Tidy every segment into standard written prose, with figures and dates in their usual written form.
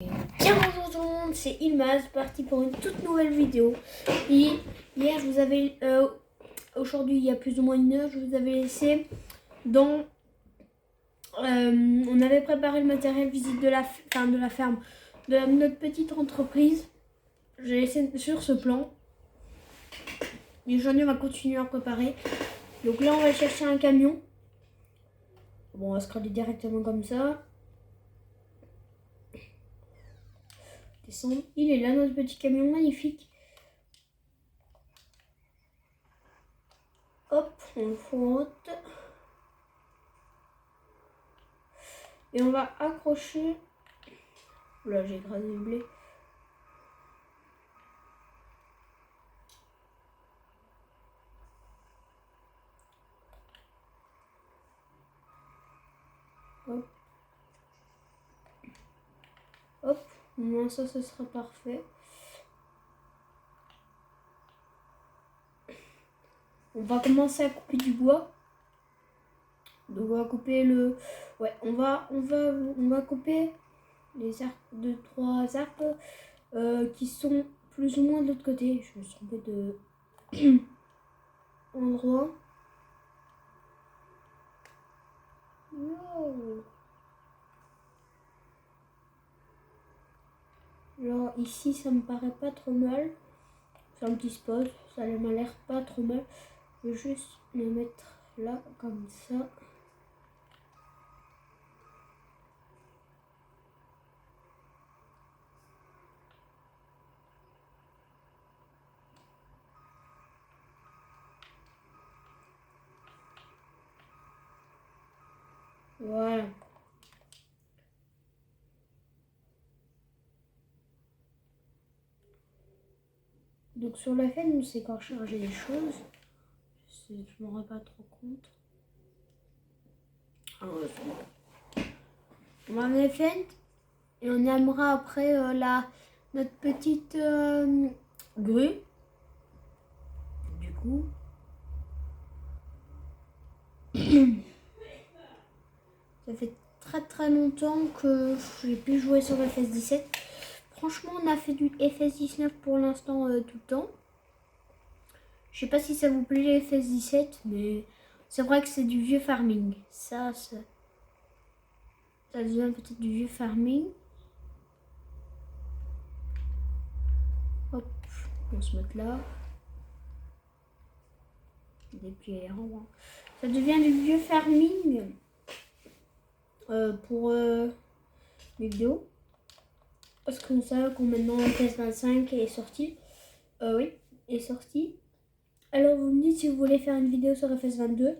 Bien bonjour tout le monde, c'est Ilmaz, parti pour une toute nouvelle vidéo. Et hier, je vous avais, aujourd'hui il y a plus ou moins une heure, je vous avais laissé dans, on avait préparé le matériel visite de la ferme, de notre petite entreprise. J'ai laissé sur ce plan. Et aujourd'hui, on va continuer à préparer. Donc là, on va chercher un camion. Bon, on va se coller directement comme ça. Descendre. Il est là, notre petit camion magnifique. Hop, on le frotte. Et on va accrocher. Là, j'ai écrasé le blé. Hop. Hop. Au moins ça, ce sera parfait. On va commencer à couper du bois. Donc on va couper le... Ouais, on va couper les arbres, 2-3 arbres qui sont plus ou moins de l'autre côté. Je me suis trompée de endroit. Wow. Genre ici ça me paraît pas trop mal. C'est un petit spot, ça m'a l'air pas trop mal. Je vais juste me mettre là comme ça. Voilà. Donc sur la chaîne, c'est quand charger les choses. Je ne me rends pas trop compte. Ah ouais, on va mettre Flint et on aimera après notre petite grue. Du coup, ça fait très longtemps que j'ai pu jouer sur FS17. Franchement, on a fait du FS19 pour l'instant tout le temps. Je sais pas si ça vous plaît les FS17, mais c'est vrai que c'est du vieux farming. Ça devient peut-être du vieux farming. Hop, on se met là. Déplier les rangs. Ça devient du vieux farming pour les vidéos. Parce qu'on sait qu'on maintenant FS25 est sorti. Oui, est sorti. Alors vous me dites si vous voulez faire une vidéo sur FS22.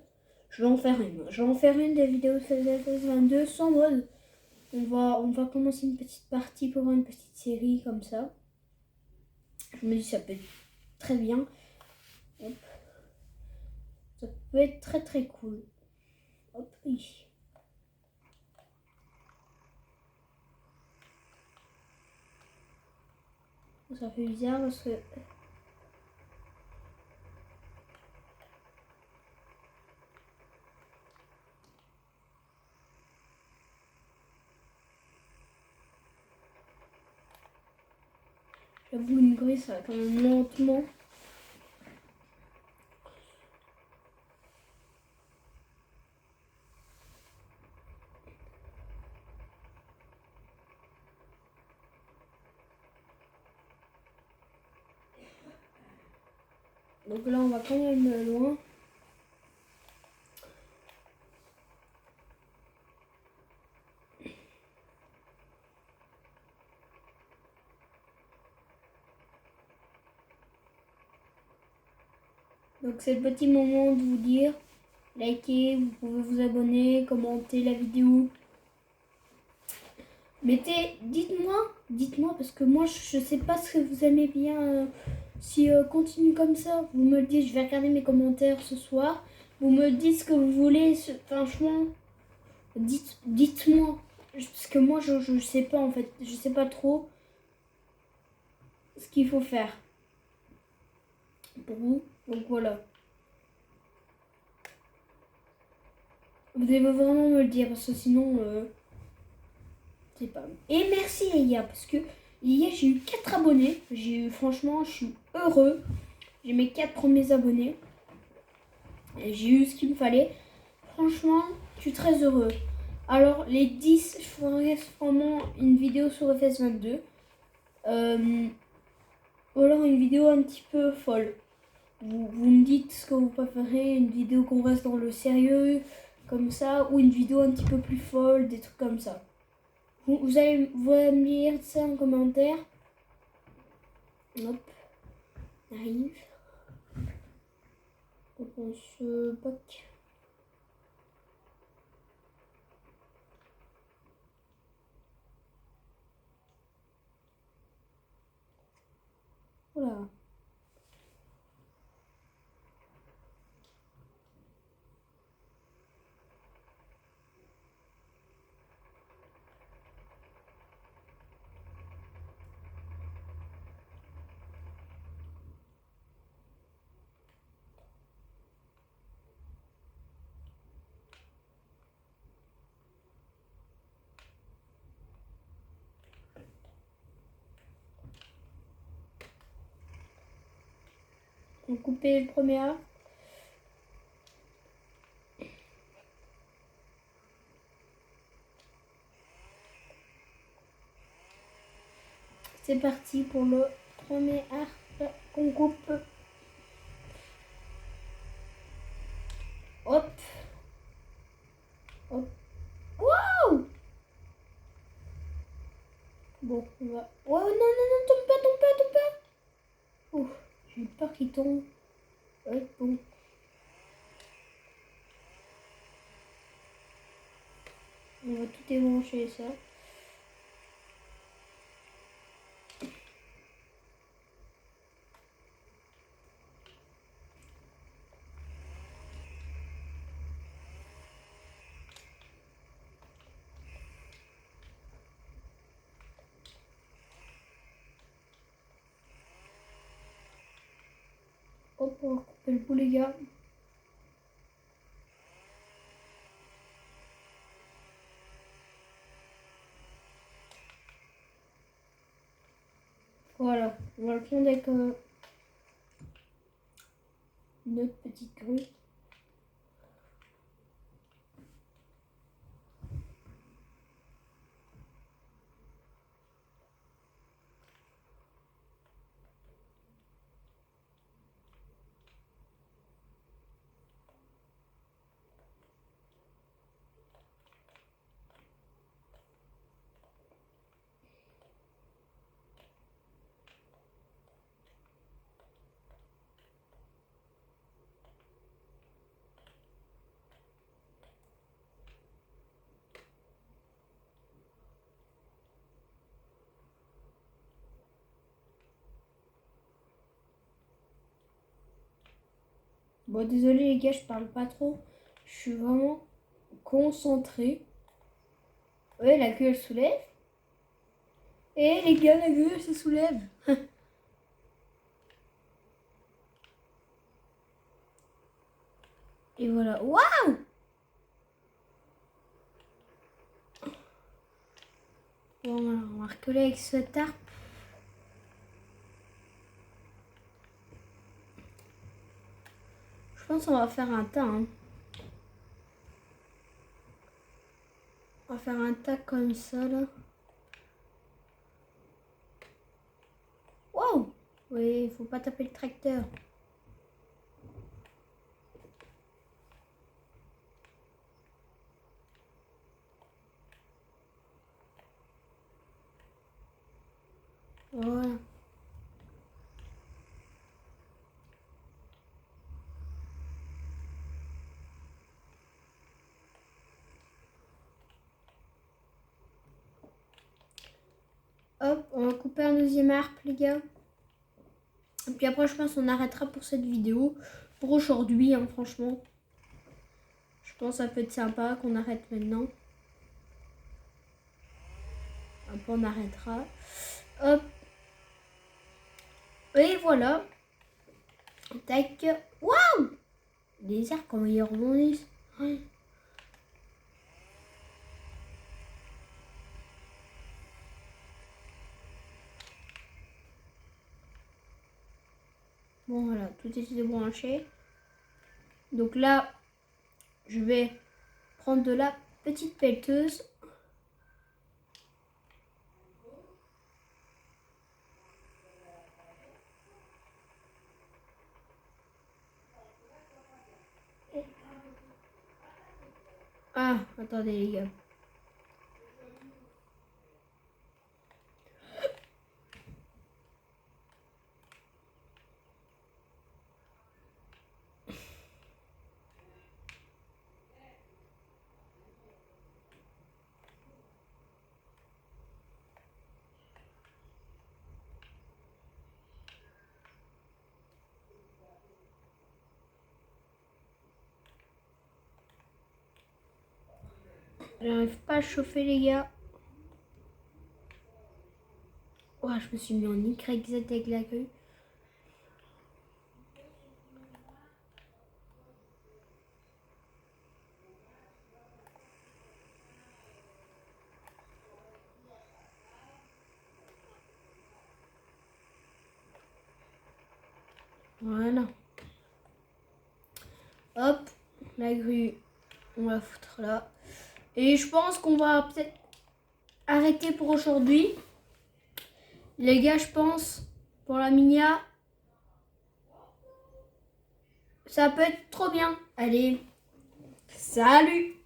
Je vais en faire une. Je vais en faire une des vidéos sur FS22 sans mode. On va commencer une petite partie pour une petite série comme ça. Je me dis ça peut être très bien. Hop. Ça peut être très cool. Hop, oui. Ça fait bizarre parce que... J'avoue, une grue, ça va quand même lentement. Donc là, on va quand même loin. Donc c'est le petit moment de vous dire, likez, vous pouvez vous abonner, commenter la vidéo. Dites-moi parce que moi je sais pas ce que vous aimez bien. Si continue comme ça, vous me le dites, je vais regarder mes commentaires ce soir. Vous me dites ce que vous voulez, franchement, dites-moi. Parce que moi je sais pas en fait, je sais pas trop ce qu'il faut faire pour vous. Donc voilà. Vous devez vraiment me le dire parce que sinon C'est pas. Et merci les gars, parce que hier j'ai eu 4 abonnés. Franchement, je suis heureux. J'ai mes 4 premiers abonnés. J'ai eu ce qu'il me fallait. Franchement, je suis très heureux. Alors, les 10, je ferai vraiment une vidéo sur FS22. Ou alors une vidéo un petit peu folle. Vous me dites ce que vous préférez, une vidéo qu'on reste dans le sérieux, comme ça, ou une vidéo un petit peu plus folle, des trucs comme ça. Vous allez me lire ça en commentaire. Hop, on arrive. On se pack. Voilà. On coupe le premier arbre. C'est parti pour le premier arbre qu'on coupe. Hop. Hop. Waouh! Bon, on va... Oh non, non, non, tombe pas, tombe pas, tombe pas. Ouh, j'ai eu peur qu'il tombe. Ouais, bon. On va tout débrancher ça. Hop, on va couper le bout les gars. Voilà, on va le prendre avec une autre petite grue. Bon, désolé les gars, je parle pas trop. Je suis vraiment concentrée. Ouais, la queue elle soulève. Et les gars, la queue elle se soulève. Et voilà. Waouh! Bon, on va recoller avec ce tarp. Je pense qu'on va faire un tas. Hein. On va faire un tas comme ça là. Wow! Oui, il faut pas taper le tracteur. Voilà. Hop, on va couper un deuxième arbre, les gars. Et puis après, je pense qu'on arrêtera pour cette vidéo. Pour aujourd'hui, hein, franchement. Je pense que ça peut être sympa qu'on arrête maintenant. Après, on arrêtera. Hop. Et voilà. Tac. Waouh! Les arbres, comment ils rebondissent. Bon, voilà, tout est débranché. Donc là, je vais prendre de la petite pelleteuse. Ah, attendez les gars. J'arrive pas à chauffer les gars. Oh, je me suis mis en YZ avec la grue. Voilà. Hop, la grue, on va foutre là. Et je pense qu'on va peut-être arrêter pour aujourd'hui. Les gars, je pense, pour la Minia, ça peut être trop bien. Allez, salut!